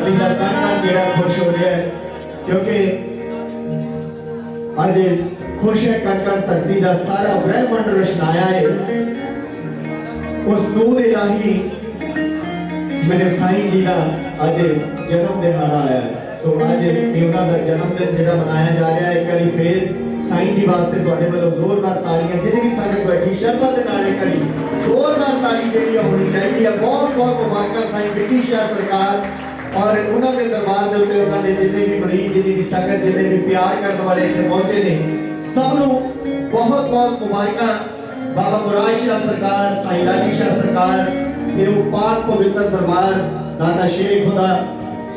धरती का कण कण जेड़ा खुश हो रहा है, क्योंकि आज खुश है कण कण धरती का सारा ब्रह्मंड रोशनाया है उस नूर इलाही मेरे साईं जी का आज जन्म दिहाड़ा आया है। सो आज उन्हों का जन्मदिन जो मनाया जा रहा है, एक बार फिर साईं जी वास्ते तुहाडे वालों जोरदार तालियां, जिन्हें भी संगत बैठी श्रद्धा के नाल एक बार जोरदार ताली जी होनी चाहिए। बहुत बहुत मुबारक साईं विकी शाह सरकार और उन्होंने दरबार के उत्ते उन्होंने जितने भी मरीज, जितनी भी संगत, जितने भी प्यार करने वाले इतने पहुंचे ने, सबनों बहुत बहुत मुबारक। बाबा मुराद शाह सरकार, साईं लाडी शाह सरकार, ये पाक पवित्र दरबार दादा शेर खुदा,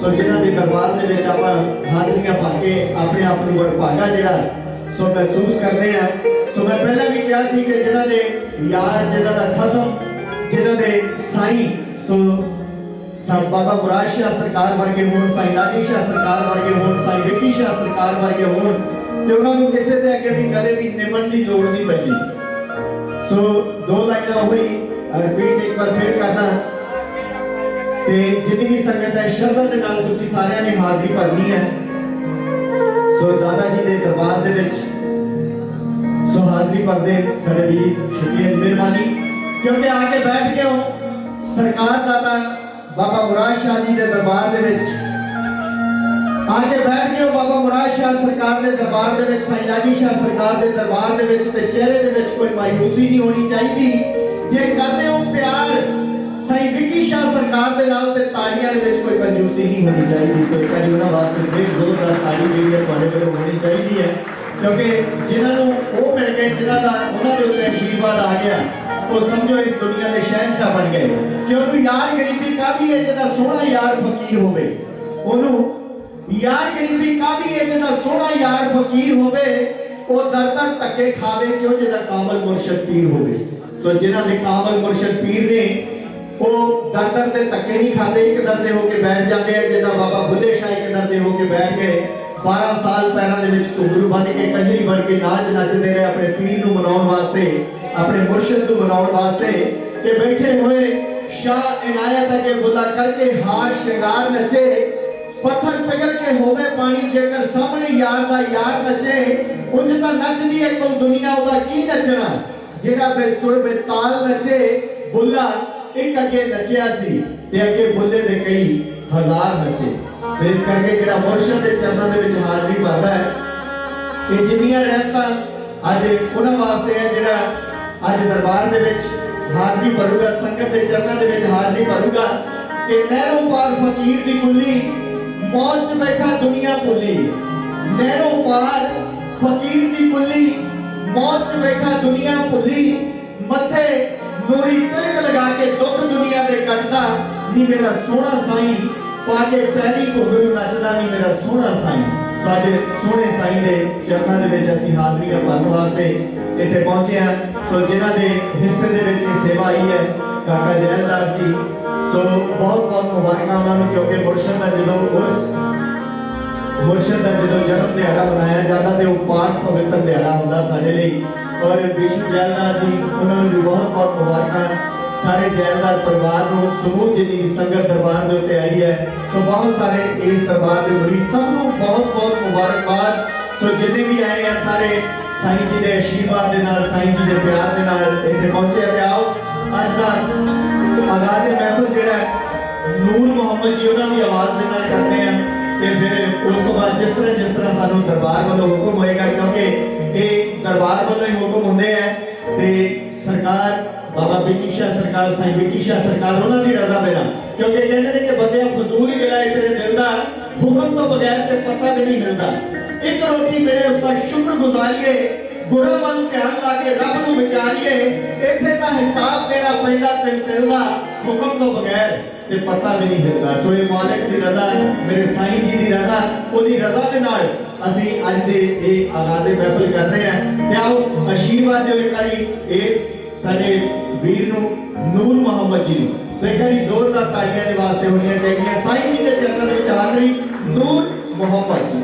सो जिन्हां दे दरबार दे विच आपां हाज़रियां पा के अपने आप नूं वडभागा जिहड़ा सो महसूस करते हैं। सो मैं पहले भी कहा सी कि जिन्हां दे यार, जिन्हां दा खसम, जिन्हां दे साईं, सो सब बाबा मुराद शाह सरकार वर्गे होण, साईं लाडी शाह सरकार वर्गे होण, साईं विकी शाह सरकार वर्गे होण, ते उन्हां नूं किसी दे अगे भी कदे भी निमन दी लोड़ नहीं पैंदी। सो दो लाइनां होई रिपीट एक बार फिर करना ते जितनी भी संगत है श्रद्धा के नाल तुसीं सारियां ने हाज़री भरनी है। सो दादा जी के दरबार दे विच सो हाज़री भरदे साडे वीर शुक्रिया मेहरबानी, क्योंकि आके बैठ के हो सरकार दादा बाबा मुराद शाह जी के दरबार दे विच आके बैठ के हो बाबा मुराद शाह सरकार के दरबार दे विच, साईं लाडी शाह सरकार के दरबार दे विच, ते चेहरे दे विच कोई मायूसी नहीं होनी चाहिए। जे करते हो प्यार साईं विकी शाह सरकार के नाल ते तालियां दे विच कोई कंजूसी नहीं होनी चाहिए। सो एक बार उन्हां वास्ते फिर जोरदार ताली जेहड़ी है तुहाडे कोलों होनी चाहिए है, क्योंकि जिन्हां नूं वो मिल गए, जिन्हां दा उन्हां दे उत्ते आशीर्वाद आ गया, तो समझो इस दुनिया के शहनशाह बन गए। कि उन्होंने यार गरीबी कादी है जिहदा सोहना यार फकीर होवे, उन्होंने यार गरीबी कादी है जिहदा सोहना यार फकीर होवे, वो दर दर धक्के खावे क्यों जिहदा कामल मुर्शद पीर होवे। सो जिन्हां दे कामल मुर्शद पीर ने वो दर दर दे धक्के नहीं खाते, एक दर दे होके बैठ जाते हैं, जिहदा बाबा बुल्ले शाह एक दर दे होके बैठ गए 12 साल पैरों दे विच घुंघरू बन के कंजरी बन के नाच नचते रहे अपने पीर नूं मनाउण वास्ते, अपने मुर्शद नूं मनाउण वास्ते। कि बैठे हुए शाह इनायत अगे बुला करके हार श्रृंगार नचे, पत्थर पिघल के होवे पानी जेकर सामने यार दा यार नचे, उंज तां नचदी है कुल दुनिया ओदा की नचना, जेड़ा बेसुर बेताल नचे। बुल्ला एक अगे नचिया सी ते अगे बुल्ले दे कई हजार नचे। सो इस करके जेड़ा मुर्शद दे चरणों दे विच हाज़री भरदा है, कि जिन्नियां रहमतां अज उन्हां वास्ते है जेड़ा अज दरबार दे विच हाज़री भरूगा, संगत दे चरणों दे विच हाज़री भरूगा। कि नहरों पार फकीर दी कुल्ली, मौज च बैठा दुनिया भुल्ली, नहरों पार फकीर दी कुल्ली, मौज च बैठा दुनिया भुल्ली, मथे नूरी तिलक लगा के दुख दुनिया दे कटदा, नी मेरा सोहना साईं पाके पैरी घुंघरू नचदा, नी मेरा सोहना साईं। साडे सोहने साईं दे चरणों दे विच असीं हाज़रियां भरन वास्ते इत्थे पहुंचे हां। सो जिन्हां दे हिस्से दे विच सेवा आई है काका जयलाल जी, सो बहुत बहुत मुबारक उन्हां नूं, क्योंकि मुर्शद दा जदों मुर्शद दा जदों जन्म दिहाड़ा मनाया जाता तो वह पाक पवित्र दिहाड़ा हुंदा साडे लई। और विष्णु जयलाल जी उन्होंने भी बहुत बहुत मुबारक सारे जयलाल परिवार को, समूह जितनी संगत दरबार के उत्ते आई है। सो बहुत सारे इस दरबार के मरीज सबको बहुत बहुत मुबारकबाद। सो जितने भी आए हैं सारे साईं जी के आशीर्वाद के नाल, साईं जी के प्यार के नाल इत्थे पहुंचे। ते आओ अज दा आगाज़ महफिल जिहड़ा नूर मोहम्मद जी उन्हां दी आवाज़ के नाल करते हैं, ते फिर उस तो बाद जिस तरह सानू दरबार वालों हुक्म होएगा, क्योंकि ये दरबार वालों ही हुक्म होंदे हैं, ते सरकार बाबा विकी शाह सरकार, साईं विकी शाह सरकार उन्हां दी रज़ा बिना, क्योंकि कहते हैं कि बंदे फजूल ही गिला तेरे दिल दा हुक्म तो बगैर ते पता भी नहीं मिलता। एक रोटी मिले उसका शुक्र गुजारिए, बुरा मन ध्यान ला के रब नूं विचारिए, इत्थे तां हिसाब देना पैंदा तिल तिल दा, हुक्म तो बगैर ते पता भी नहीं मिलता। सो ये मालिक दी रज़ा, मेरे साईं जी दी रज़ा, ओदी रज़ा दे नाल असीं अज दे इह आगाज़ महफिल कर रहे हैं। ते आओ आशीर्वाद दिओ एक बारी इस साडे वीर नूं नूर मोहम्मद जी नूं। सो एक बारी जोरदार तालियां दे वास्ते होणीआं चाहिदियां। साईं जी दे चरणों दे विच हाज़री नूर मोहम्मद जी।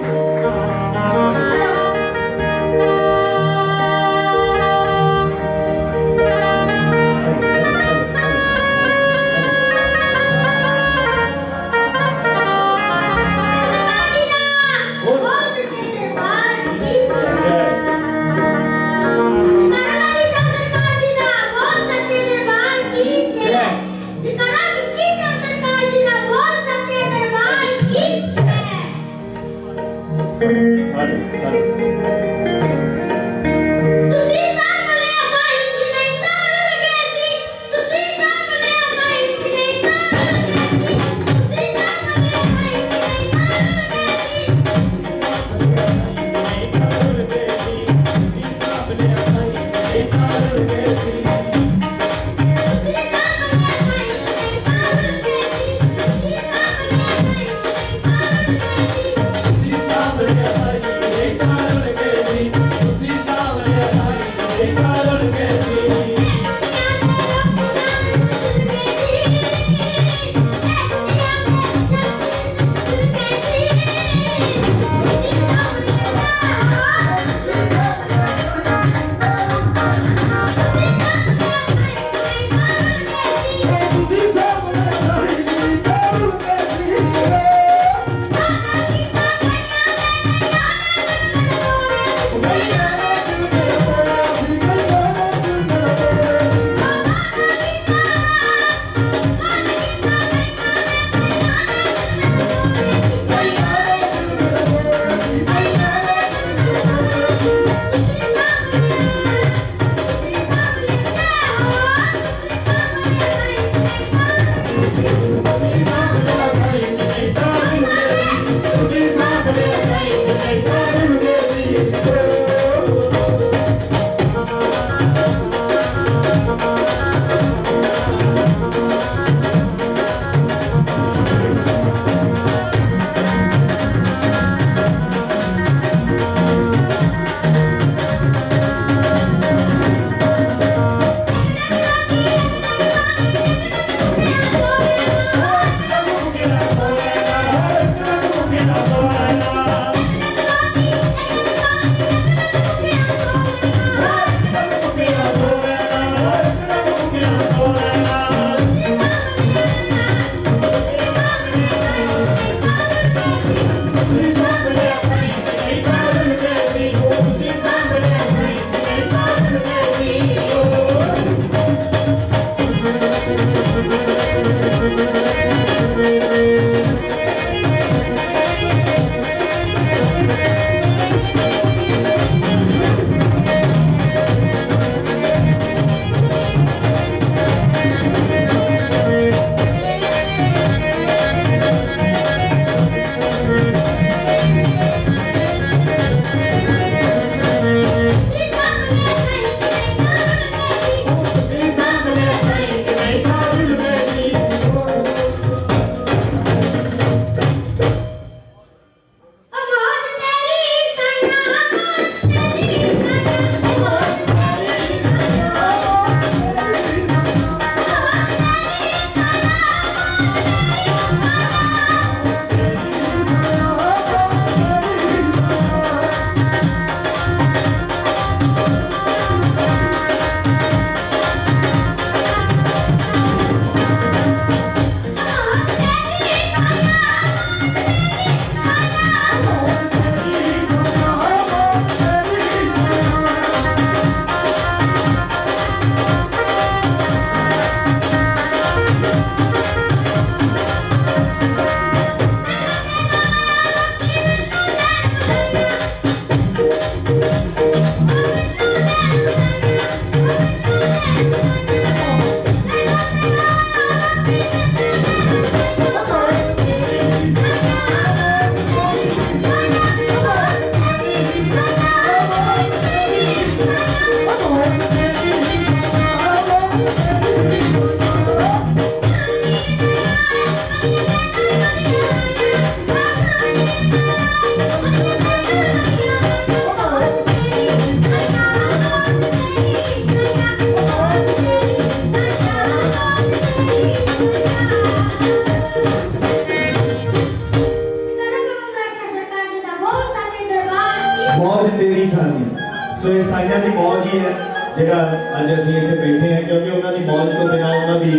सो ये साइना की मौज ही है जेड़ा अज असीं इत्थे बैठे हैं क्योंकि उन्हां दी मौज तो बिना उन्हां दी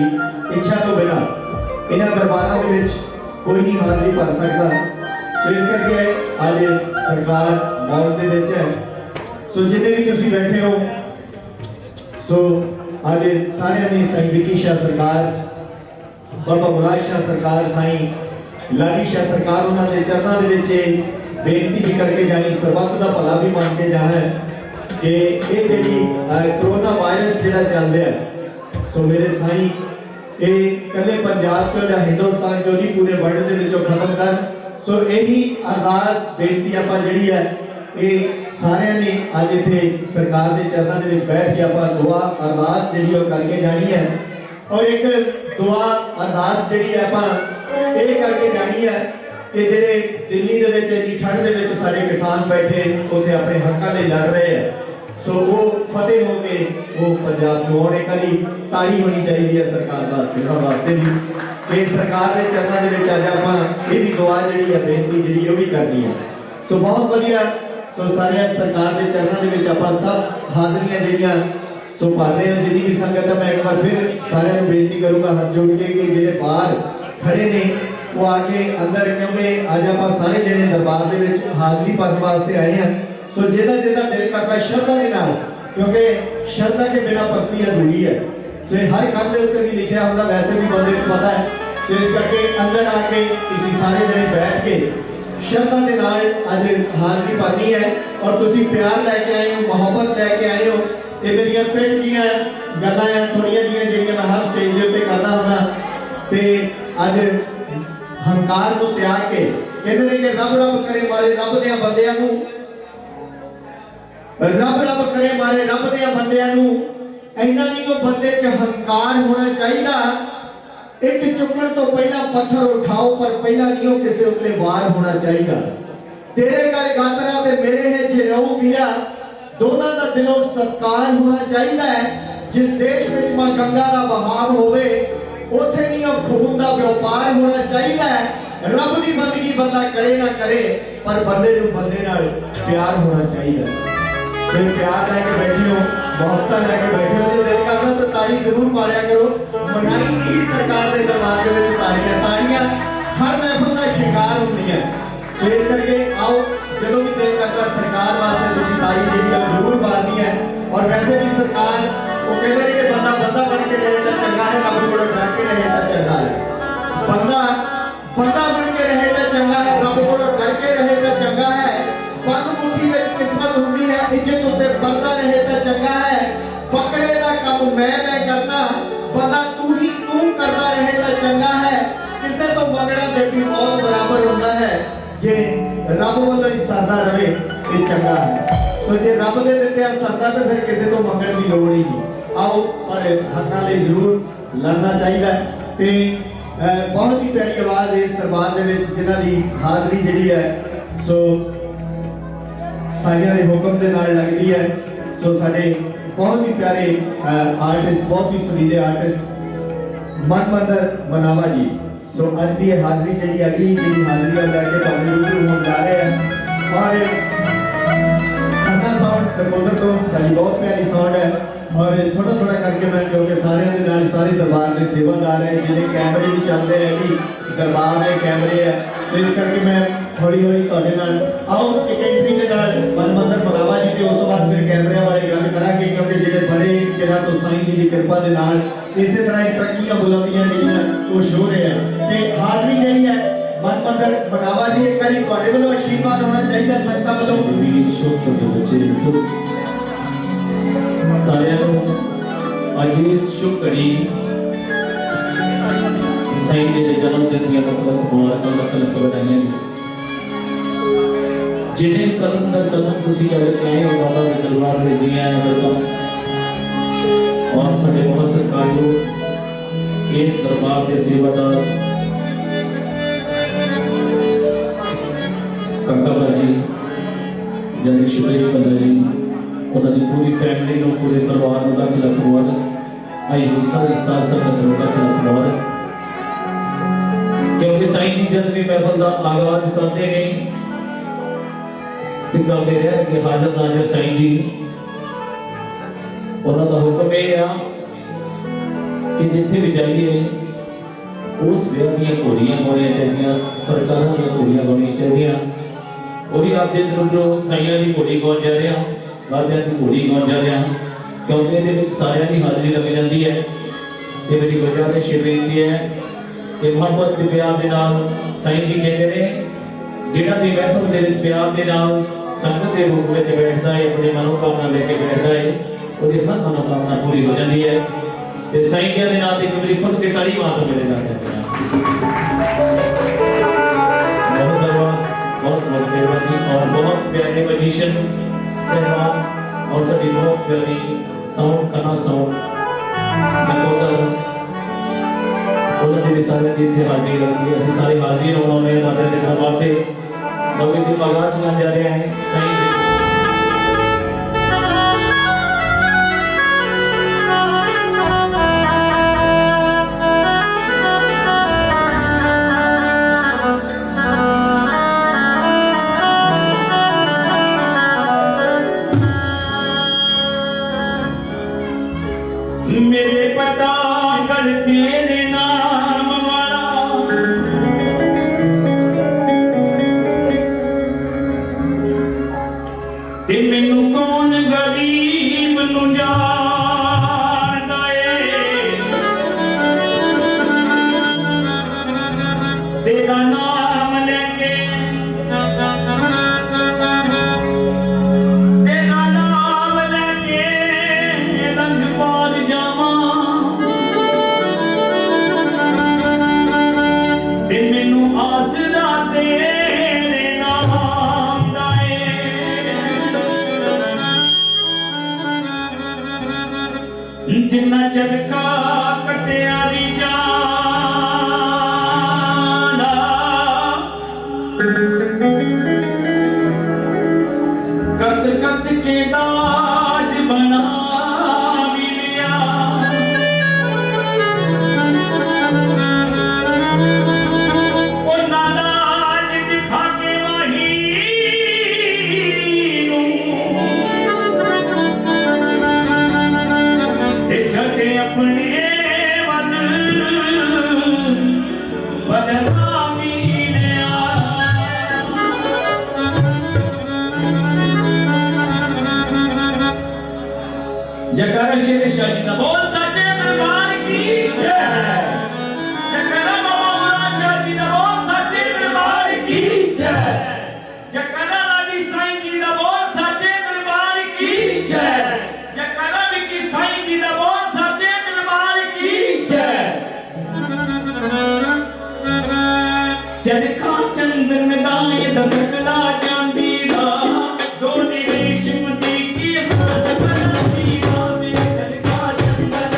इच्छा तो बिना इन्हां दरबारां दे विच कोई नहीं हाज़री भर सकता। सो इस करके अज सरकार मौज दे विच है। सो जिन्ने भी तुसीं बैठे हो सो अज सारियां ने साईं विकी शाह सरकार बाबा मुराद शाह सरकार साईं लाडी शाह सरकार उन्हां दे चरनां दे विच बेनती भी करके जानी, सरबत का भला भी मान के जाना है कि ये जी कोरोना वायरस जो चल रहा है, सो मेरे साईं ये कले पंजाब चो या हिंदुस्तान चो नहीं पूरे वर्ल्ड के विचों खत्म कर। सो यही अरदास बेनती आप जी है ये सारे ने अज इतने सरकार के चरणों के बैठ के आप दुआ अरदास जी करके जानी है। और एक दुआ अरदास जी आप ये करके जानी है कि जेडे दिल्ली दे विच इन्नी ठंड दे विच साडे किसान बैठे उत्थे अपने हक्कां लई लड़ रहे हैं, सो वो फतेह हो के वो पंजाब नूं आउणे करी ताड़ी होनी चाहिए है सरकार वास्ते, उन्हां वास्ते भी कि सरकार के चरणों दे विच अज आपां ये भी दुआ जिहड़ी है बेनती जिहड़ी वो भी करनी है। सो बहुत वधिया, सो सारे सरकार के चरणों दे विच आपां सब हाज़रियां जिहड़ियां सो भर रहे हो। जिन्नी भी संगत है मैं एक बार फिर सारे नूं बेनती करूँगा हाथ जोड़ के कि जिहड़े बाहर खड़े ने वो आके अंदर, क्योंकि अज आप सारे जने दरबार दे विच हाज़री भरने वास्ते आए हैं। सो जिहदा जिहदा दिल करता श्रद्धा के नाल, क्योंकि श्रद्धा के बिना भक्ति अधूरी है। सो हर कंध के उत्ते भी लिखा होंदा, वैसे भी बंदे को पता है। सो इस करके अंदर आके तुसीं सारे जने बैठ के श्रद्धा के नाल अज हाज़री भरनी है और तुसीं प्यार लैके आए हो, मुहब्बत लैके आए हो। ये मेरिया पिंड दियां गल्लां हैं थोड़ियां जिहियां जिहड़ियां मैं हर स्टेज के उत्ते करदा हुंदा ते अज हंकार को त्याग के कहते हैं कि रब रब करे मारे रब दे बंदियां नूं, रब रब करे मारे रब दे बंदियां नूं इन्ना नहीं बंदे च हंकार होना चाहिए। इट चुकण तो पहला पत्थर उठाओ पर पहला नहीं किसी उत्ते वार होना चाहिए। तेरे गल गातरा ते मेरे है जे रहू वीरा, दोनों का दिलों सत्कार होना चाहिए। जिस देश में मां गंगा का बहाव होवे उथे नहीं खून का व्यापार होना चाहिए। रब की बंदगी बंदा करे ना करे पर बंदे नूं बंदे नाल प्यार होना चाहिए। सिर्फ प्यार लैके बैठे हो, मोहब्बत लैके बैठे हो, जो दिल करदा तो ताड़ी जरूर मारिया करो। मनाई नहीं सरकार के दरबार के विच ताड़ियां, ताड़ियां हर महफिल का शिकार होंदियां। सो इस करके आओ जो भी दिल करता सरकार वास्ते तुसीं ताड़ी जिहड़ी है जरूर मारनी है। और वैसे भी सरकार वो कहते हैं कि बंदा बंदा बन के रहे तो चंगा है, रब कोलों डर के रहे तो चंगा है। बंदा बंदा बन के रहे तो चंगा है, रब कोलों डर के रहे तो चंगा है। बंद मुट्ठी विच किस्मत हुंदी है, इज्जत उत्ते बंदा रहे तो चंगा है। बकरे दा काम मैं करना, बंदा तू ही तू करता रहे तो चंगा है। किसे तो मंगना दे भी बहुत बराबर होता है, जे रब वालों ही सरदा रहे ये चंगा है। तो जे रब दे दिते सरदा तो फिर किसी तो मंगण की लोड़ ही नहीं। आओ पर हक्कां लई जरूर लड़ना चाहिए। ते बहुत ही प्यारी आवाज़ इस दरबार दे विच जिन्हां दी हाज़री जिहड़ी है सो साइयां दे हुक्म दे नाल लगदी है। सो साडे बहुत ही प्यारे आर्टिस्ट, बहुत ही सुरीले आर्टिस्ट मनमंदर मनावा जी। सो अज की हाज़री जी अगली जी हाज़री लैके तुहानूं रूबरू होण जा रहे हैं। और खन्ना साउंड टकोदर तो साडी बहुत प्यारी साउंड है। और थोड़ा थोड़ा करके मैं क्योंकि सारे के नाल सारे दरबार के सेवादार हैं, जिन्हें कैमरे भी चल रहे हैं कि दरबार में कैमरे है। सो इस करके मैं हौली हौली तुहाडे नाल आओ एक एंट्री के नाल मनमंदर मनावा जी के, उस तो बाद फिर कैमरे वाले गल करांगे क्योंकि जिहड़े बड़े चिरां तो साईं जी की कृपा दे नाल इसे तरह तरक्कियां बुलंदियां जिहड़ियां वो शो रहे हैं। ते हाज़री जिहड़ी है मनमंदर मनावा जी एक बारी तुहाडे वल्लों आशीर्वाद होना चाहिए संगतां वल्लों। छोटे बच्चे सारे अज इस शुभ घड़ी साईं जी के जन्मदिन दी लख लख बधाइयां। जिन्हें कदम दर कदम तुसीं चल के आए हो बाबा के दरबार में जी आए वेलकम। और साडे बहुत सत्कारयोग इस दरबार के सेवादार काका जी जनी सुरेश बंदा जी, उन्होंने पूरी फैमिली को पूरे परिवार को लख लख मुबारक। आई हुई सारी साथ संगत को लख लख मुबारक। क्योंकि साईं जी जब भी महफिल का आगाज करते हैं कहते हैं कि हाजर नाजर साईं जी उन्होंने हुक्म यह आ कि जिथे भी जाइए उस वेल दी घोड़ियां होनी चाहिए, सरकार दी घोड़ियां होनी चाहिए। वही आप दिन रोज साइयां की घोड़ी गाउन जा रहे हैं, बाबियां की घोड़ी गाउन जा रहे हैं, क्योंकि ये सारिया की हाजिरी लग जाती है। ये मेरी वजह से बेनती है कि मोहब्बत के प्यार के नाल साईं जी कहते हैं ਜਿਹੜਾ ਦੀ ਮਹਿਫਲ ਦੇ ਵਿੱਚ ਪਿਆਰ ਦੇ ਨਾਲ ਸੰਗਤ ਦੇ ਰੂਪ ਵਿੱਚ ਬੈਠਦਾ ਹੈ, ਆਪਣੀ ਮਨੋਕਾਮਨਾ ਲੈ ਕੇ ਬੈਠਦਾ ਹੈ, ਉਹਦੀ ਹਰ ਮਨੋਕਾਮਨਾ ਪੂਰੀ ਹੋ ਜਾਂਦੀ ਹੈ। ਤੇ ਸਾਈਂ ਜੀ ਦੇ ਨਾਲ ਇੱਕ ਵਾਰੀ ਖੁਦ ਕੇ ਤਾੜੀ ਮਾਰ ਮੇਰੇ ਨਾਲ ਕਹਿੰਦੇ ਆ बहुत धन्यवाद, बहुत बहुत मेहरबानी और बहुत प्यारे मजिशियन सहवान और सभी बहुत प्यारी साउंड खाना साउंड नकोदर ਉਹਨਾਂ ਦੇ ਸਾਰੇ ਦੀ ਇੱਥੇ ਹਾਜ਼ਰੀ ਲੱਗਦੀ ਹੈ। ਅਸੀਂ ਸਾਰੇ ਹਾਜ਼ਰੀ ਹੋਣਾ ਨੇ ਮਾਤਾ ਦੇ ਦਰਬਾਰ ਤੇ ਬਾਬੇ ਜੀ ਮਗਾਸ ਸੁਣਨ ਜਾ ਰਹੇ ਹਨ ਸਾਈਂ ਜੀ। मेरे पता गल तेरे नाम वाला ते मैनू कौन गरीब नू जानदा ए तेरा नाम लेके तेरा नाम लेके रंग पार जावां ते मैनू आसरा तेरे नाम दा ए जिन्ना चलका कटियारी जाना कद कद के दाज बना मिलिया ओ नादाज दिखा के वही छके अपने वल बदनामी लिया जयकारा शेर शाह जी का बोल सच्चे दरबार की जय। जयकारा बाबा मुराद शाह जी का बोल सच्चे दरबार की जय। जयकारा लाडी साईं जी का बोल सच्चे दरबार की जय। जयकारा विकी साईं जी का बोल सच्चे दरबार की जय। चरखा चंदन दाए दबकदा चांदी दा डोरी रेशम दी की हाथ बनांदी दा मेरे चरखा चंदन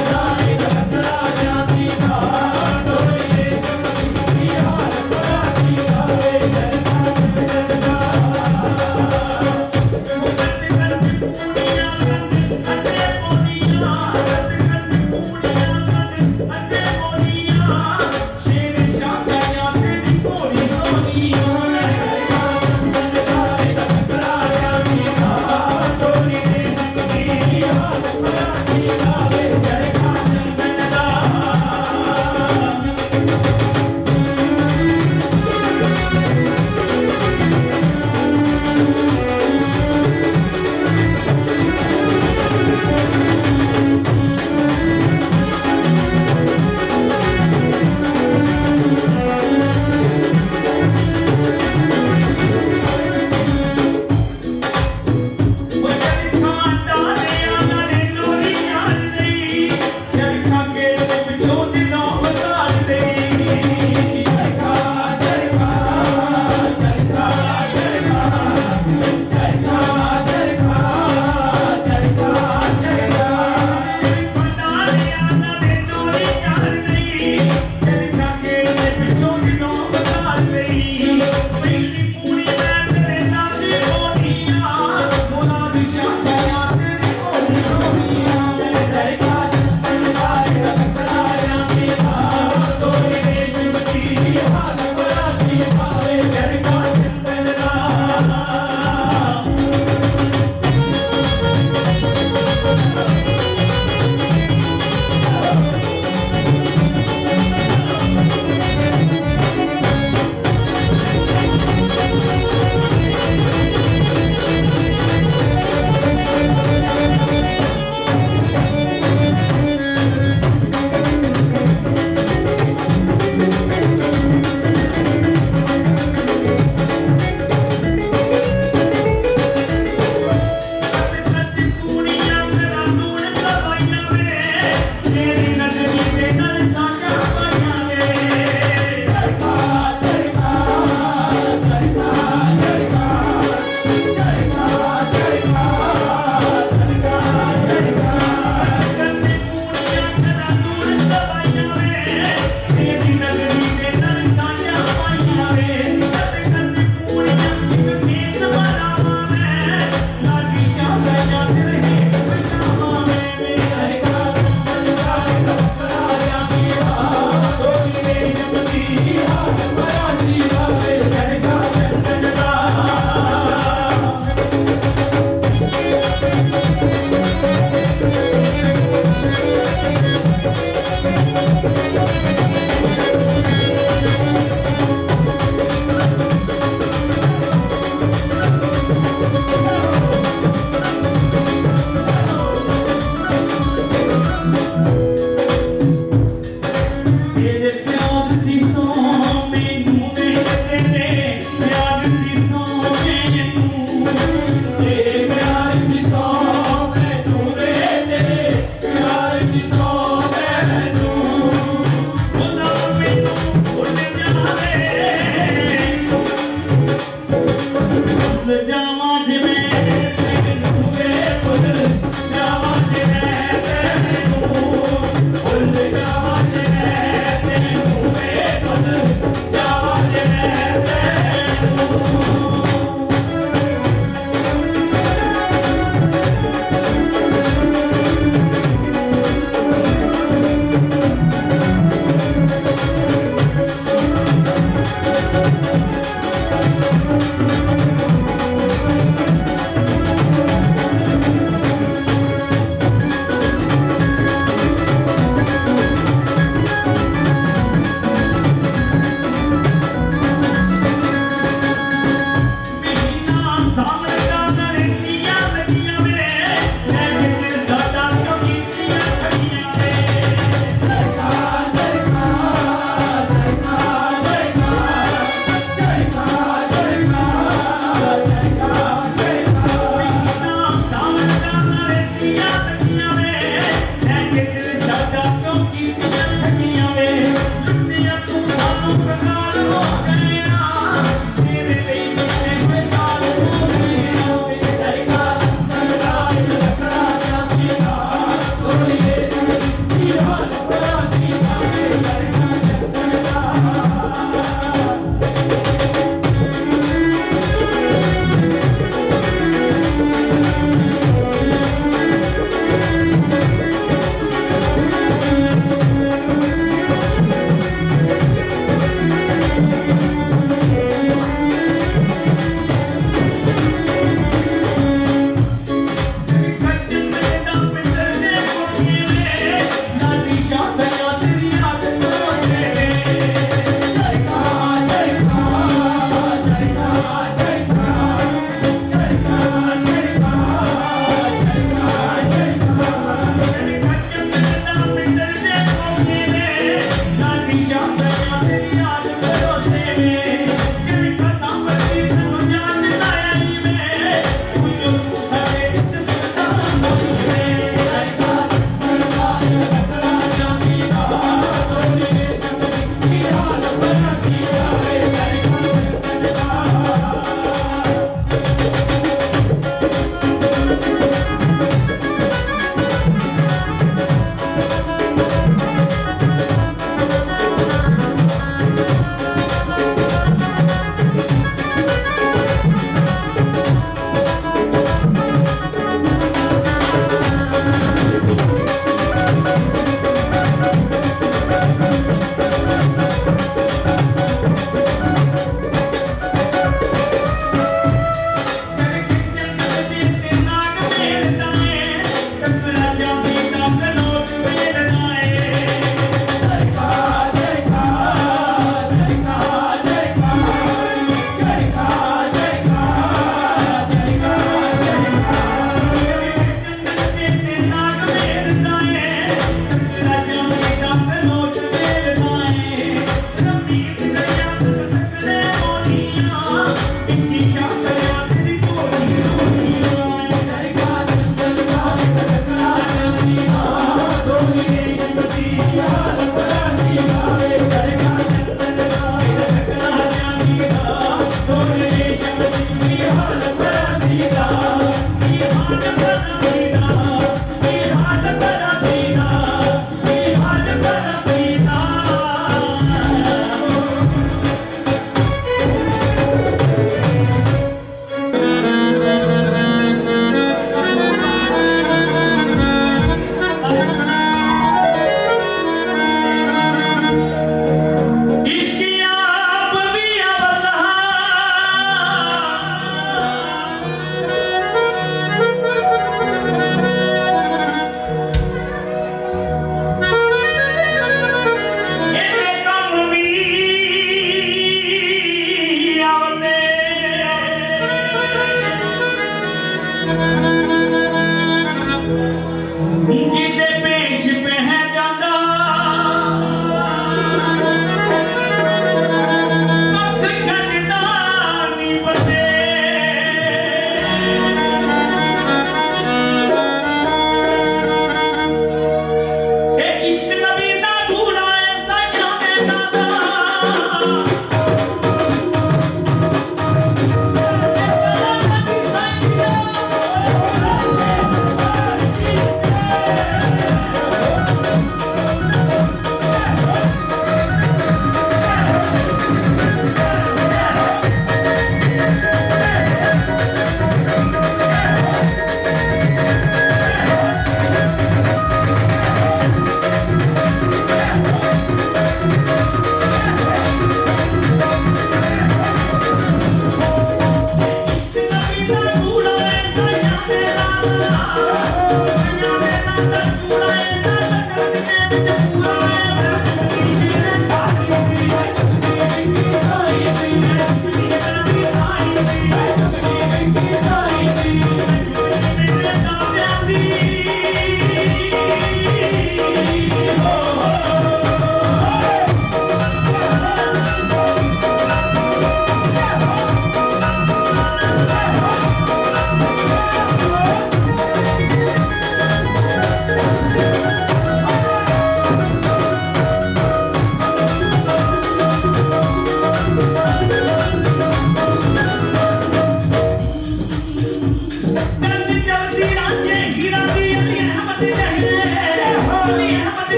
प्रकार हो गए तेरे लिए कितने कोई साल हो गए मेरे सरकार सरकार लखड़ा जातीगा बोलिए की हाल बड़ा की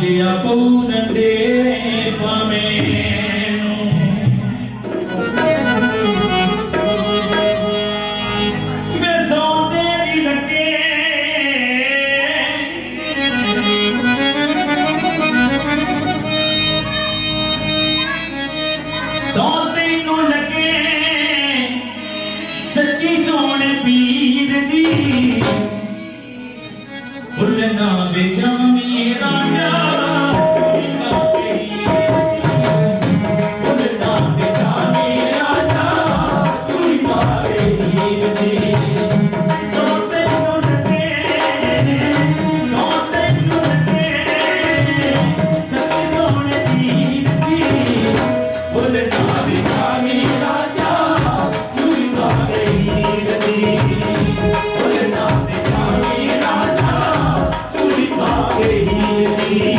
ਸੱਚਿਆ ਪੂਰਨ ਦੇ ਪਾਵੇਂ ਨੂੰ ਵੇ ਸੌਂਦੇ ਵੀ ਲੱਗੇ ਸੌਂਦੇ ਨੂੰ ਲੱਗੇ ਸੱਚੀ ਸੋਹਣੇ ਪੀਰ ਦੀ ਭੁੱਲਣਾ ਵੇਜਾਵੀਂ ਰਾਜਾ ਚੋਰੀ ਕਰ ਗਈ ਭੁੱਲਣਾ ਵੇਜਾਵੀਂ ਰਾਜਾ ਚੋਰੀ ਕਰ ਗਈ ਸੌਂਦੇ ਨੂੰ ਲੱਗੇ ਸੱਚੀ ਸੋਹਣੇ ਪੀਰ ਦੀ ਭੁੱਲਣਾ ਵੇਜਾਵੀਂ ਰਾਜਾ ਚੋਰੀ ਕਰ ਗਈ ਭੁੱਲਣਾ ਵੇਜਾਵੀਂ ਰਾਜਾ ਚੋਰੀ ਕਰ ਗਈ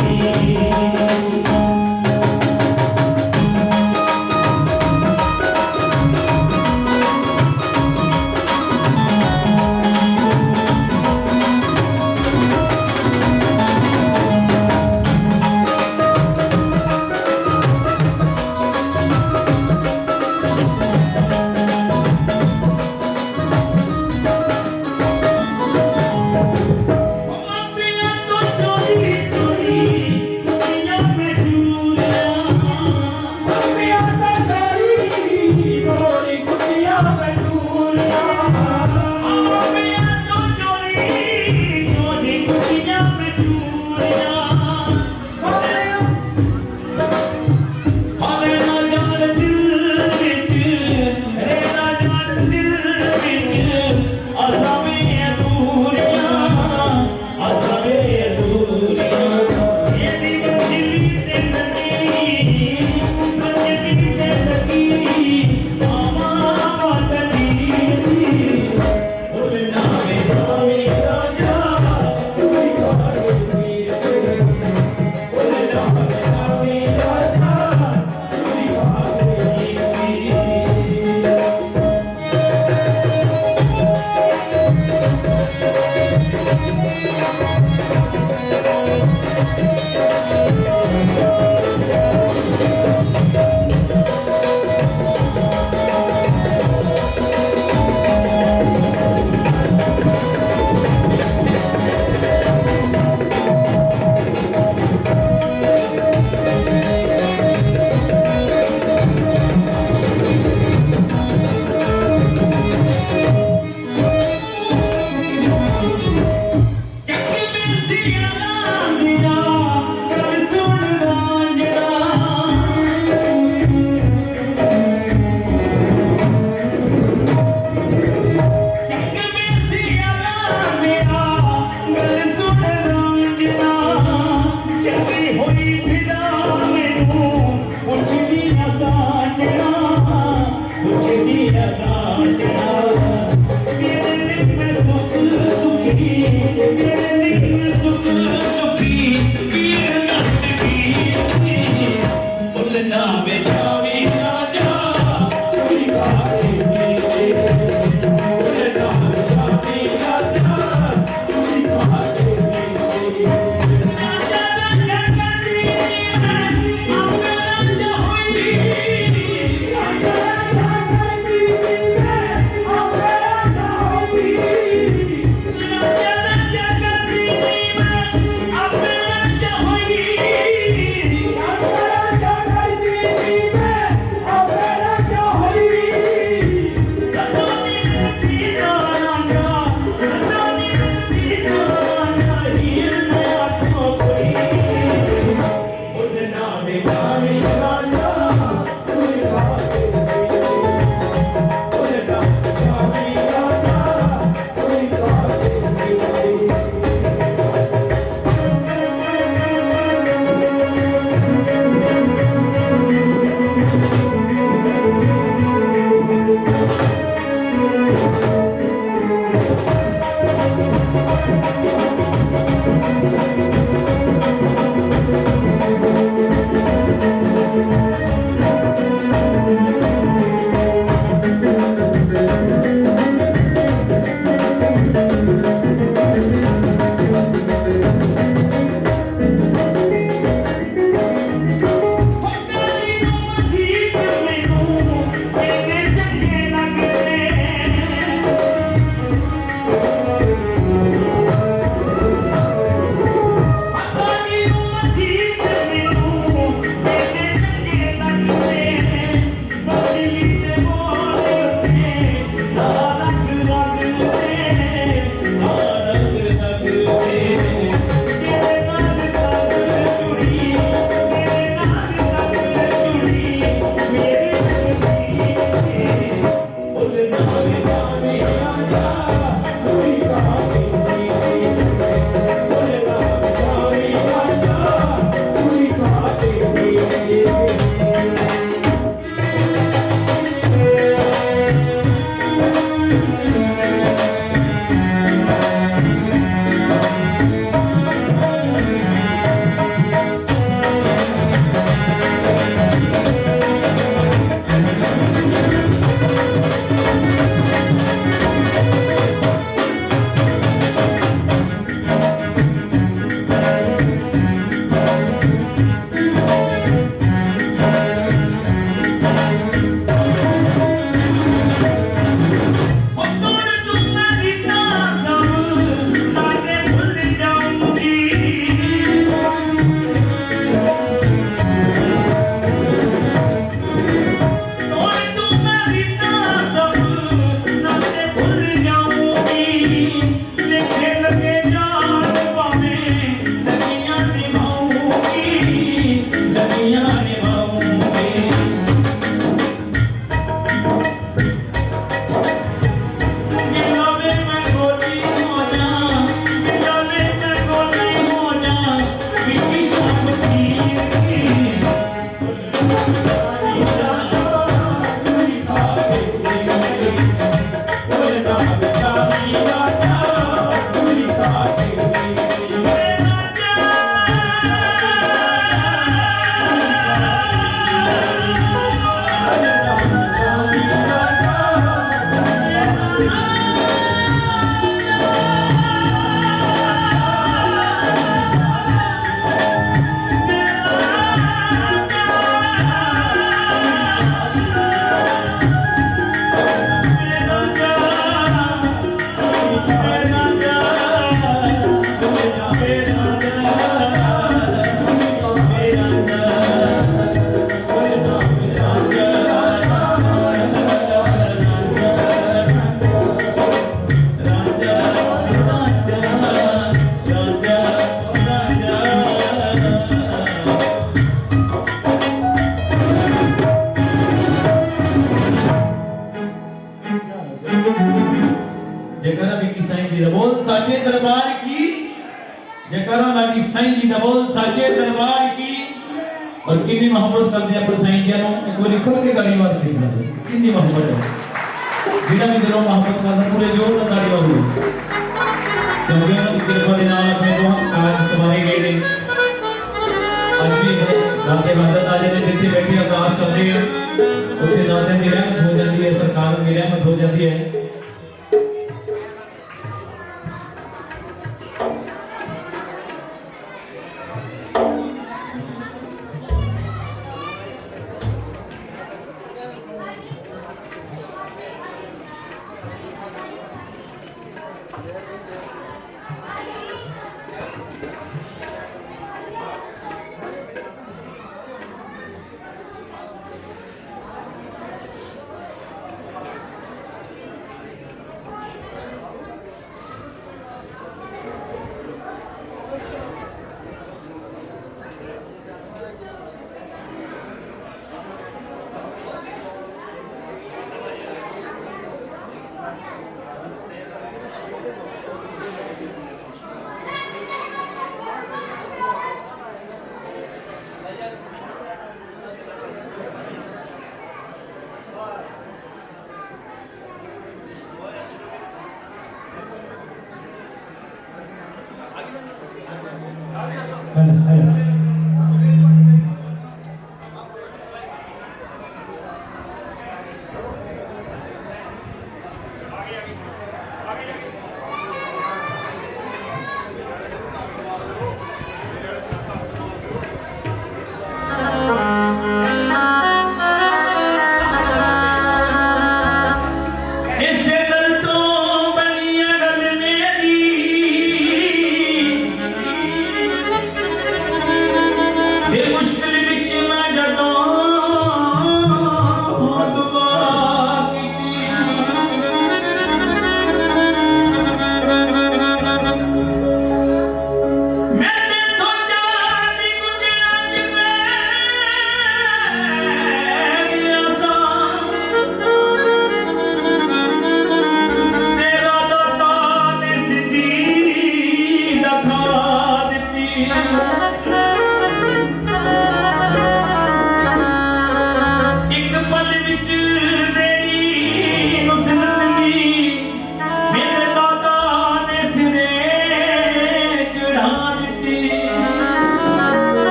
और कितनी मोहब्बत करते हैं अपने साईं जी नु एक बार खुल के गाली बात की दो कितनी मोहब्बत है जिहड़ा भी दिलों मोहब्बत करदा पूरे जोर नाल गाली बात क्योंकि उन्होंने कृपा दे नाल अपने बहुत काज सवारे गए ने अज भी दाते मदद आजे ने जिथे बैठे अरदास करते हैं उत्थे दाते की रहमत हो जाती है सरकार की रहमत हो जाती है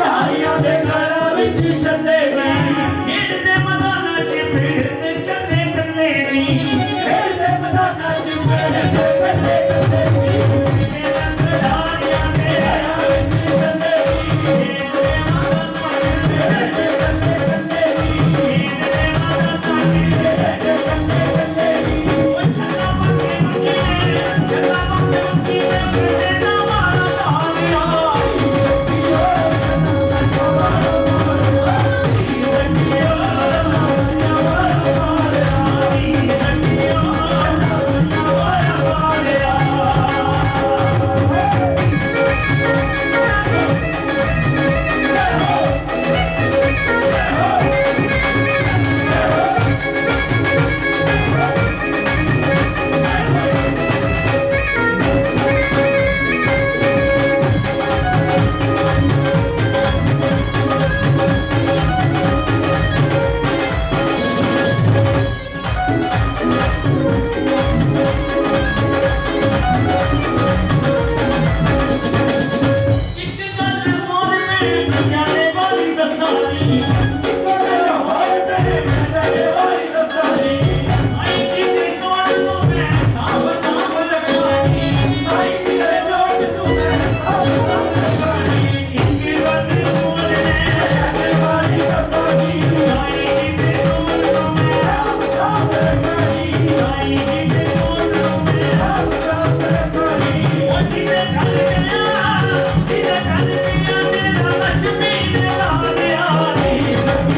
ਬਿਹਾਰੀਆਂ ਦੇ ਗਲਾਂ ਵਿੱਚ ਛੱਲੇ ਨਹੀਂ ਖੇਡਦੇ ਮੈਦਾਨਾਂ 'ਚ ਭੇਡਦੇ ਕੱਲੇ ਕੱਲੇ ਨਹੀਂ ਖੇਡਦੇ ਮੈਦਾਨਾਂ 'ਚ ਭੇਡਦੇ ਕੱਲੇ ਕੱਲੇ ਨਹੀਂ ਬਿਹਾਰੀਆਂ ਦੇ ਗਲਾਂ ਵਿੱਚ ਛੱਲੇ ਨਹੀਂ ਖੇਡਦੇ ਮੈਦਾਨਾਂ 'ਚ ਭੇਡਦੇ ਕੱਲੇ ਕੱਲੇ ਨਹੀਂ ਖੇਡਦੇ ਮੈਦਾਨਾਂ 'ਚ ਭੇਡਦੇ ਕੱਲੇ ਕੱਲੇ ਨਹੀਂ ਉਹ ਛੱਲਾ ਪੱਕੇ ਖੇਡਦੇ ਨਾ ਮਾਰਾ ਤਾਰਿਆ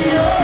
Yeah.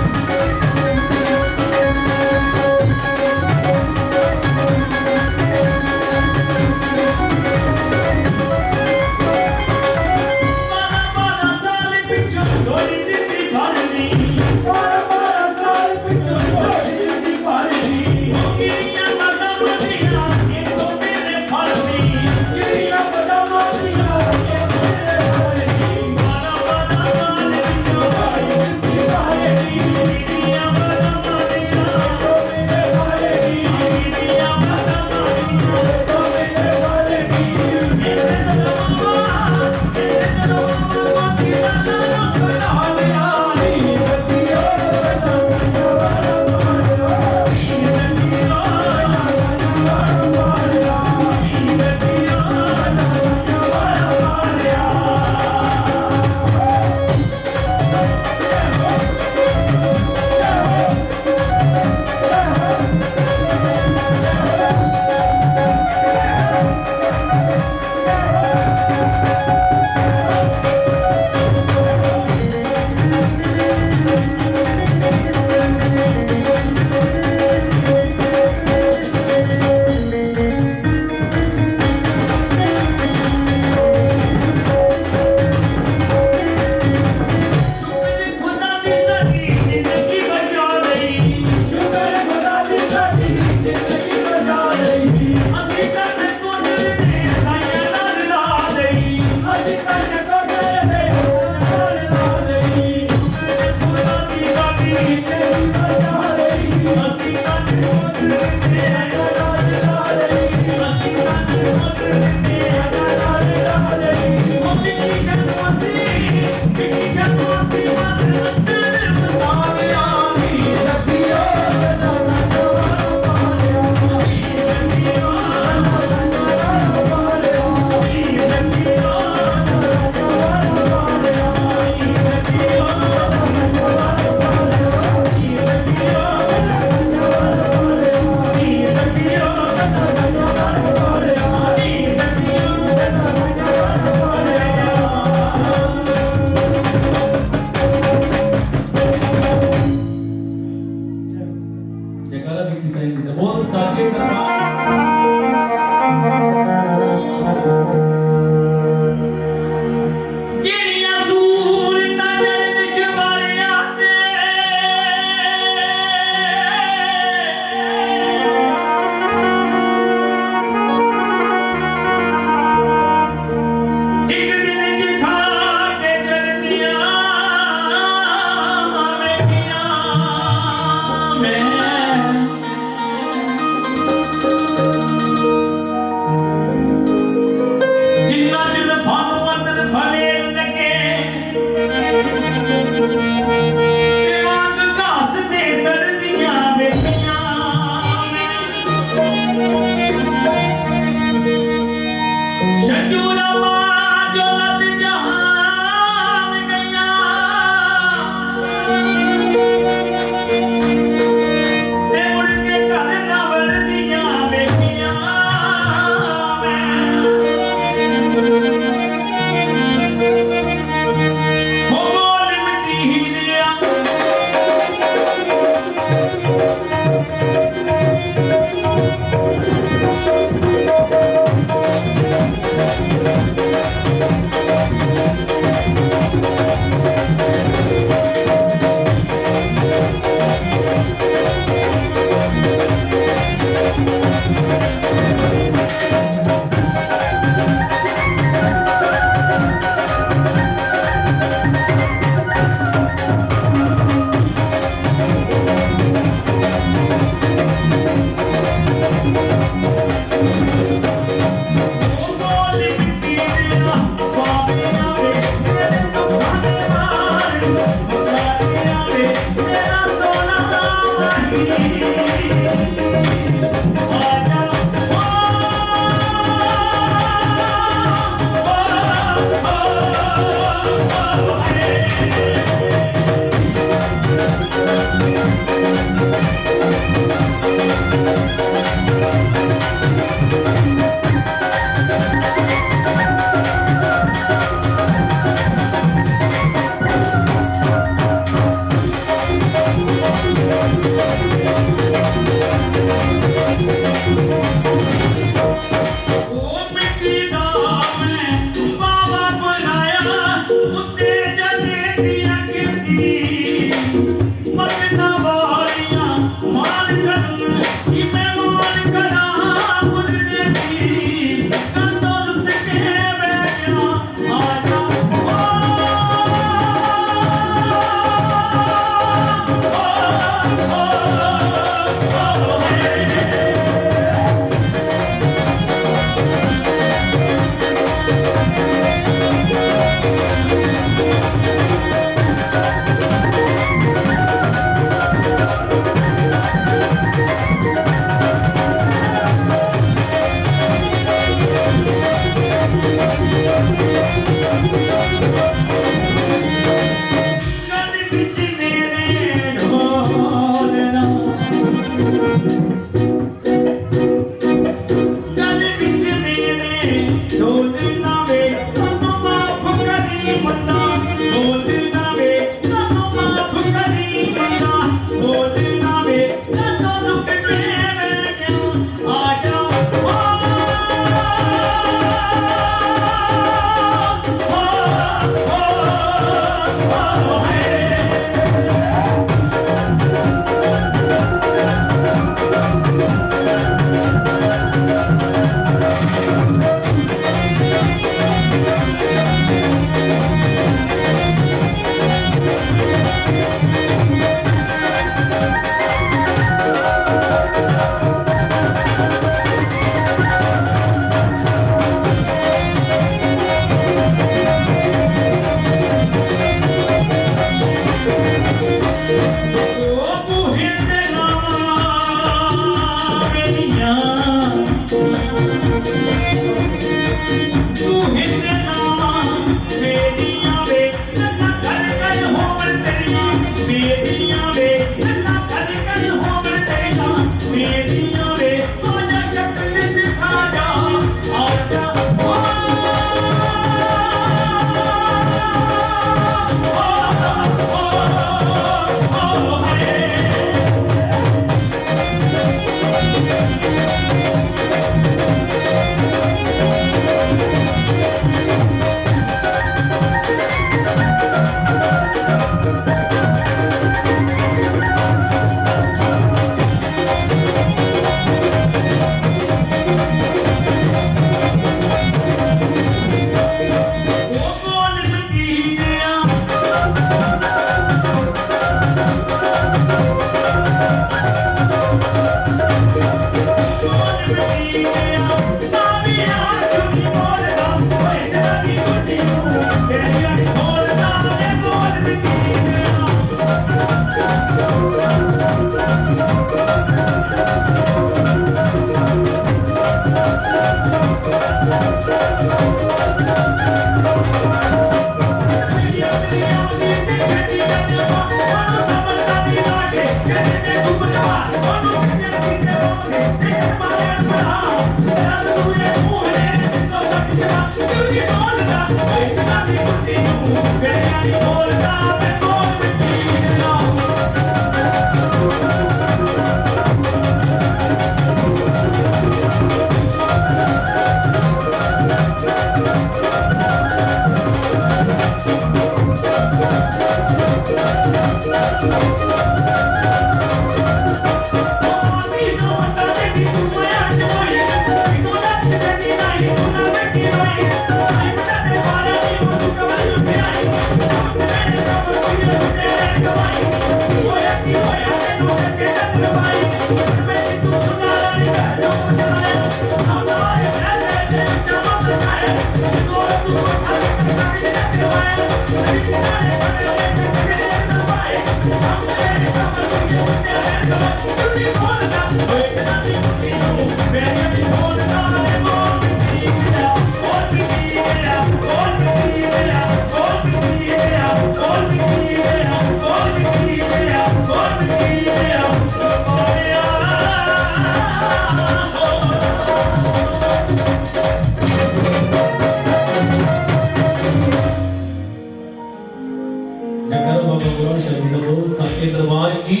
सच्चे दरबार की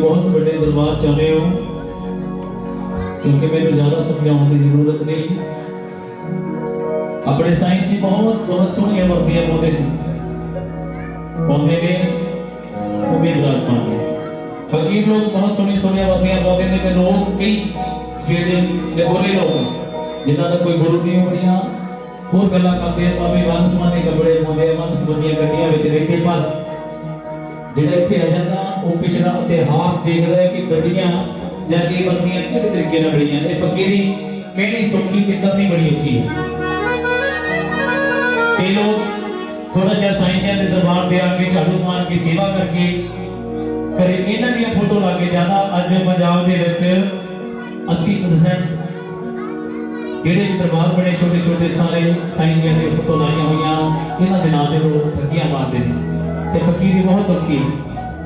बहुत बड़े दरबार चाहते हो क्योंकि मेरे ज्यादा समझाने की जरूरत नहीं। अपने साईं जी बहुत बहुत सोहनिया वर्दियां पाते सी पाते ने उम्मीद राजमान के फकीर लोग बहुत सोहनी सोहनिया वर्दियां पाते ने ते लोग कई जेड़े निगोरे लोग जिन्हां दा कोई गुरु नहीं होनिया होर गल्लां करदे आ भाਵੇਂ वंन सवाने कपड़े पाਉਂਦੇ आ वंन सवानियां गड्डियां ਵਿੱਚ ਰਹਿੰਦੇ पर ਜਿਹੜਾ ਇੱਥੇ ਆ ਜਾਂਦਾ ਉਹ ਪਿਛਲਾ ਇਤਿਹਾਸ ਦੇਖਦਾ ਹੈ ਕਿ ਗੱਡੀਆਂ ਜਾਂ ਇਹ ਵਰਦੀਆਂ ਕਿਹੜੇ ਤਰੀਕੇ ਨਾਲ ਬਣੀਆਂ ਨੇ। ਫਕੀਰੀ ਕਿਹੜੀ ਸੌਖੀ ਤੇ ਕਰਨੀ ਬੜੀ ਔਖੀ ਹੈ। ਇਹ ਲੋਕ ਥੋੜਾ ਜਿਹਾ ਸਾਈਂ ਜੀ ਦੇ ਦਰਬਾਰ ਦੇ ਆ ਕੇ ਝਾੜੂ ਮਾਰ ਕੇ ਸੇਵਾ ਕਰਕੇ ਕਰੇ ਇਹਨਾਂ ਦੀਆਂ ਫੋਟੋ ਲਾ ਕੇ ਜ਼ਿਆਦਾ ਅੱਜ ਪੰਜਾਬ ਦੇ ਵਿੱਚ 80% ਜਿਹੜੇ ਵੀ ਦਰਬਾਰ ਬਣੇ ਛੋਟੇ ਛੋਟੇ ਸਾਰੇ ਸਾਈਂ ਜੀ ਦੀਆਂ ਫੋਟੋ ਲਾਈਆਂ ਹੋਈਆਂ ਇਹਨਾਂ ਦੇ ਨਾਂ ਤੇ ਲੋਕ ਠੱਗੀਆਂ ਮਾਰਦੇ ਨੇ ਤੇ ਫਕੀਰੀ ਬਹੁਤ ਔਖੀ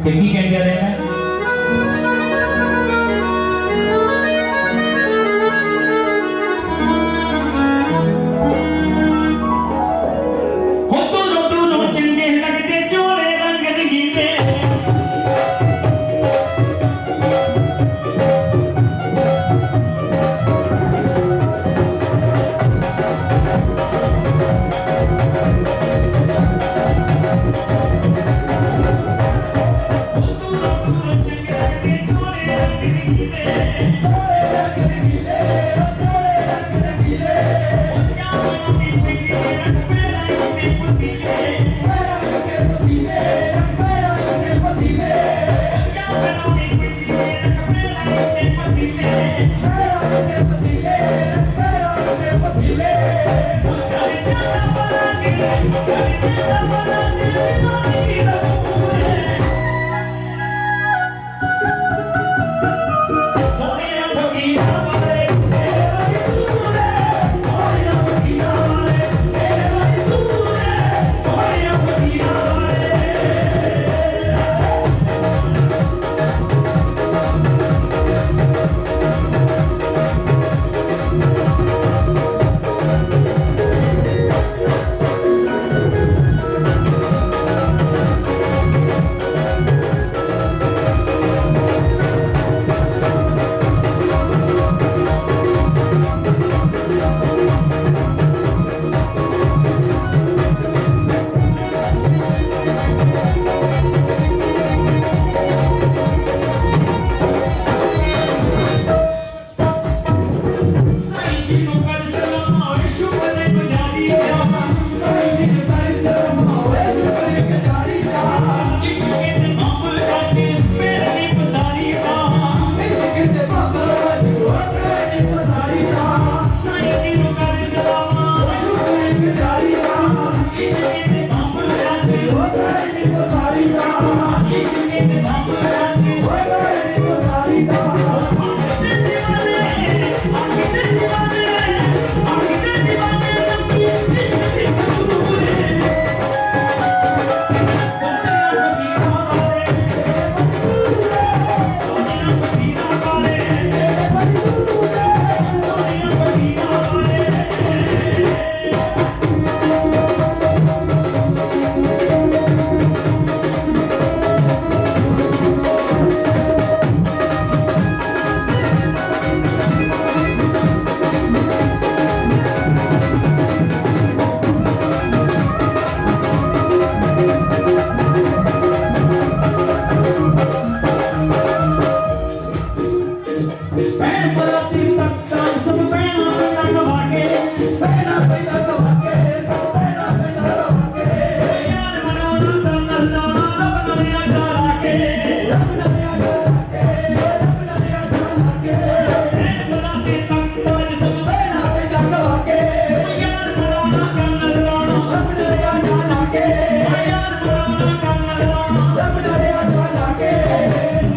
ਤੇ ਕੀ ਕਹਿੰਦੇ ਆ ਰਹੇ ਮੈਂ तख्तां सब पैना पैदा गवा के पैना पैदा गवा के सब पैना पैदा गवा के यार मनाना करना लाना रब नया चला के रब नया चला के रब नया चला के बना के तख्तां सब पैना पैदा गवा के यार मनाना करना लाना रब नया चला के यार मनाना करना लाना रब नया चला के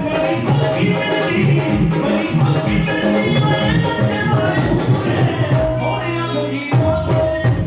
बड़ी भागी मेरी बड़ी भागी मेरी मैं करने वाली होने आखी बोले होने आखी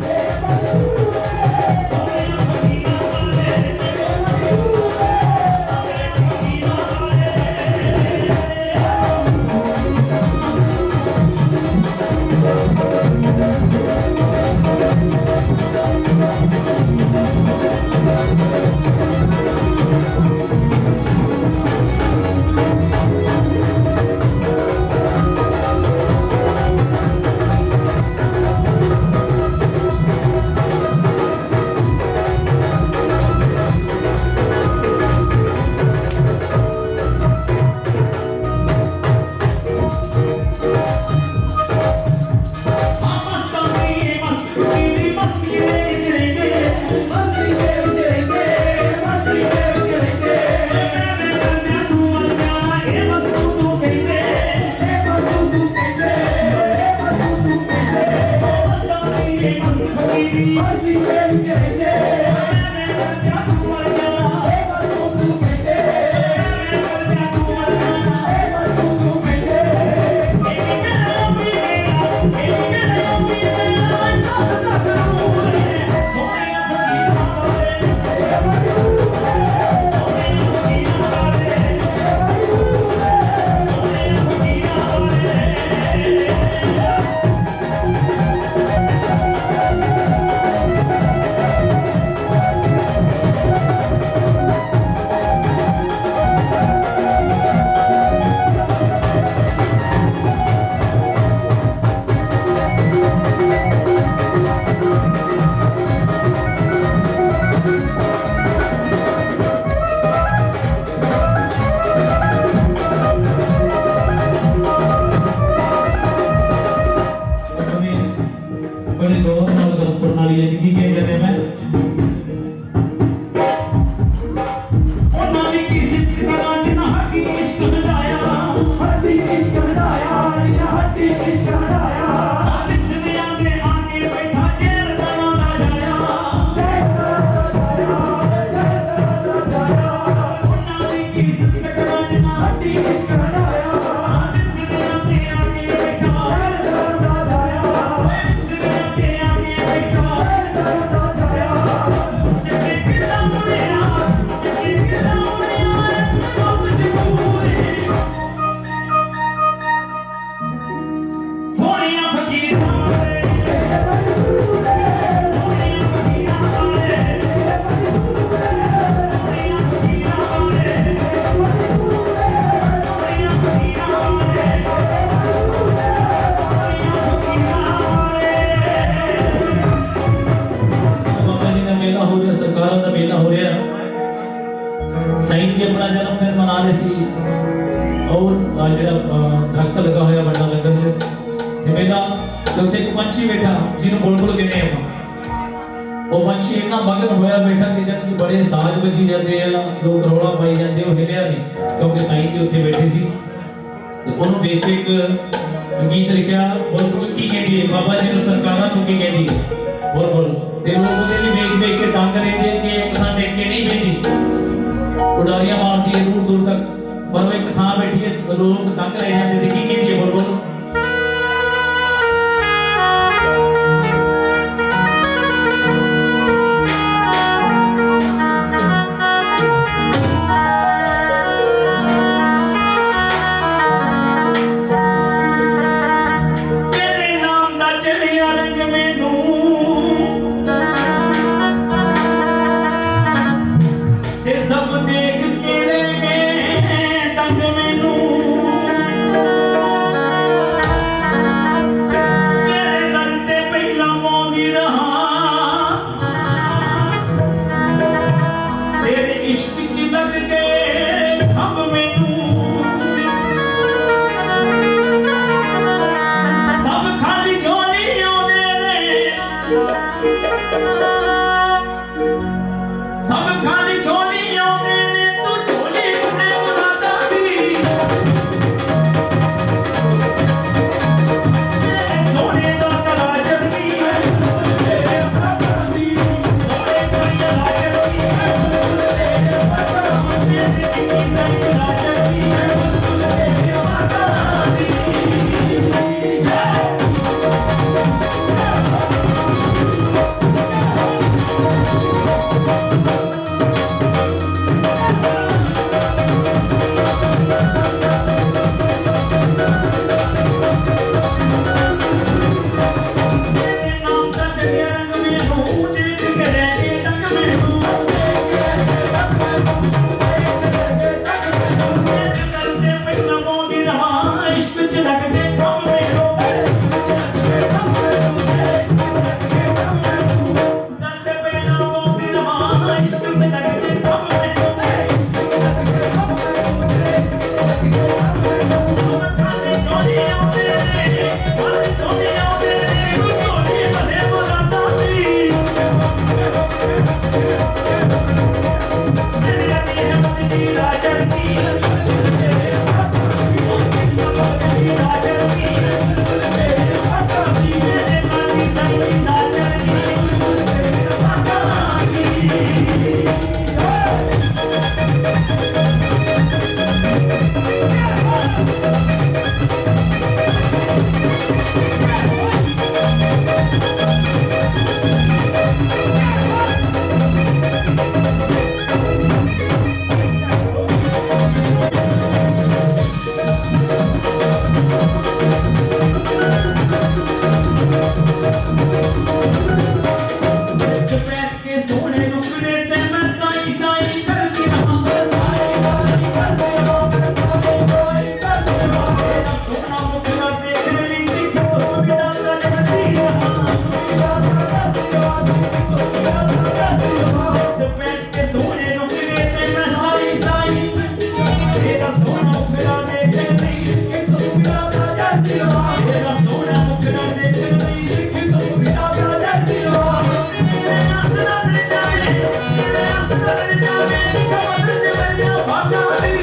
बड़े गौर नाल गल सुनने वाली है कि कहते हैं मैं ਉਹਨਾਂ ਦੀ ਕੀ ਜ਼ਿੰਦਗੀ ਦਾ ਜਿਨਾ ਹੱਡੀ ਇਸ਼ਕ ਹਟਾਇਆ ਹੱਡੀ ਇਸ਼ਕ ਹਟਾਇਆ ਜਿਨਾ ਹੱਡੀ ਇਸ਼ਕ ਹਟਾਇਆ ਬਿਸਵਿਆਂ ਦੇ ਆਗੇ ਬੈਠਾ ਜੇਲ ਦਾ ਨਾ ਜਾਇਆ ਜੇਲ ਦਾ ਜਾਇਆ ਜੇਲ ਦਾ ਜਾਇਆ ਉਹਨਾਂ ਦੀ ਕੀ ਜ਼ਿੰਦਗੀ ਦਾ ਜਿਨਾ ਹੱਡੀ ਇਸ਼ਕ ਹਟਾਇਆ ਬਿਸਵਿਆਂ ਦੇ ਆਗੇ ਬੈਠਾ ਜੇਲ ਦਾ ਜਾਇਆ ਬਿਸਵਿਆਂ ਦੇ ਆਗੇ ਬੈਠਾ ਜੇਲ ਦਾ ਜਾਇਆ ਜਿੱਥੇ ਕਿਲਾ ਮੁੜਿਆ ਜਿੱਥੇ ਕਿਲਾ ਮੁੜਿਆ ਸਭ ਜਮੂਰੇ ਸੋਹਣੀਆਂ ਫਕੀਰਾਂ ਵਾਲੇ ਸੋਹਣੀਆਂ ਫਕੀਰਾਂ ਵਾਲੇ ਸੋਹਣੀਆਂ ਫਕੀਰਾਂ ਵਾਲੇ ਸੋਹਣੀਆਂ ਫਕੀਰਾਂ ਵਾਲੇ ਬਾਬਾ ਜੀ ਦਾ ਮੇਲਾ ਹੋ ਰਿਹਾ ਸਰਕਾਰਾਂ ਦਾ ਮੇਲਾ ਹੋ ਰਿਹਾ ਸਾਈਂ ਜੀ ਆਪਣਾ ਜਨਮ ਦਿਨ ਮਨਾ ਰਹੇ ਸੀ ਔਰ ਜਿਹੜਾ ਦਰਖਤ ਲਗਾ ਹੋਇਆ ਵੱਡਾ ਲੰਗਰ ਚ ਤੇ ਮੇਲਾ ਤੇ ਉੱਥੇ ਇੱਕ ਪੰਛੀ ਬੈਠਾ ਜਿਹਨੂੰ ਬੁਲਬੁਲ ਕਹਿੰਦੇ ਆਪਾਂ ਉਹ ਪੰਛੀ ਇੰਨਾ ਮਗਨ ਹੋਇਆ ਬੈਠਾ ਕਿ ਜਦ ਕਿ ਬੜੇ ਸਾਜ਼ ਵੱਜੀ ਜਾਂਦੇ ਆ ਲੋਕ ਰੌਲਾ ਪਾਈ ਜਾਂਦੇ ਉਹ ਹਿੱਲਿਆ ਨਹੀਂ ਕਿਉਂਕਿ ਸਾਈਂ ਜੀ ਉੱਥੇ ਬੈਠੇ ਸੀ ਤੇ ਉਹਨੂੰ ਵੇਖ ਕੇ ਇੱਕ ਗੀਤ ਲਿਖਿਆ ਬੁਲਬੁਲ ਕੀ ਕਹਿੰਦੀ ਹੈ ਬਾਬਾ ਜੀ ਨੂੰ ਸਰਕਾਰਾਂ ਨੂੰ ਕੀ ਕਹਿੰਦੀ ਹੈ ਬੁਲਬੁਲ ਤੇ ਲੋਕ ਉਹਦੇ ਲਈ ਵੇਖ ਵੇਖ ਕੇ ਤੰਗ ਰਹਿੰਦੇ ਕਿ ਇੱਕ ਥਾਂ ਟਿਕ ਕੇ ਨਹੀਂ ਬੈਠੀ ਉਡਾਰੀਆਂ ਮਾਰਦੀ ਹੈ ਦੂਰ ਦੂਰ ਤੱਕ ਪਰ ਉਹ ਇੱਕ ਥਾਂ ਬੈਠੀ ਹੈ ਲੋਕ ਤੰਗ ਰਹਿ ਜਾਂਦੇ ਤੇ ਕੀ ਕਹਿੰਦੀ ਹੈ ਬੁਲਬੁਲ ਤੇਰੇ ਨਾਮ ਦਾ ਚੜਿਆ ਰੰਗ ਮੈਨੂੰ ਤੇ ਸਭ ਦੇਖ ਕੇ ਰਹਿ ਗਏ ਤੰਗ ਮੈਨੂੰ तेरा सोना मुखड़ा देखने नहीं दिख तो बिना राजा दियो तेरे आसरा में जावे तेरे आसरा में जावे शब्द से बनिया भागा दी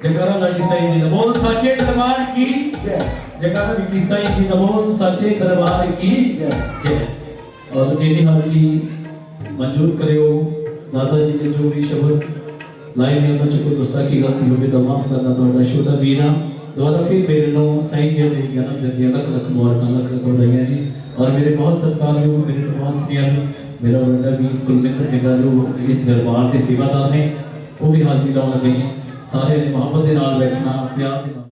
जयकारा लाडी साईं जी दा बोल सच्चे दरबार की जय। जयकारा विकी साईं जी दा बोल सच्चे दरबार की जय। और तेरी हाजरी मंजूर करियो दादा जी ने जो भी शब्द लाए ने बच्चों को गुस्ताखी गलती हो तो माफ करना तो छोटा वीरा दोबारा फिर मेरे नो साईं जी ने जन्म दिया लख लख मुबारक लख लख बधाइयां जी। और मेरे बहुत सत्कारयोग मेरे बहुत स्नेह मेरा बड़ा भी कुलविंदर जिगा जो इस दरबार के सेवादार ने वो भी हाजिर लाने लगे सारे ने मोहब्बत के नाल बैठना प्यार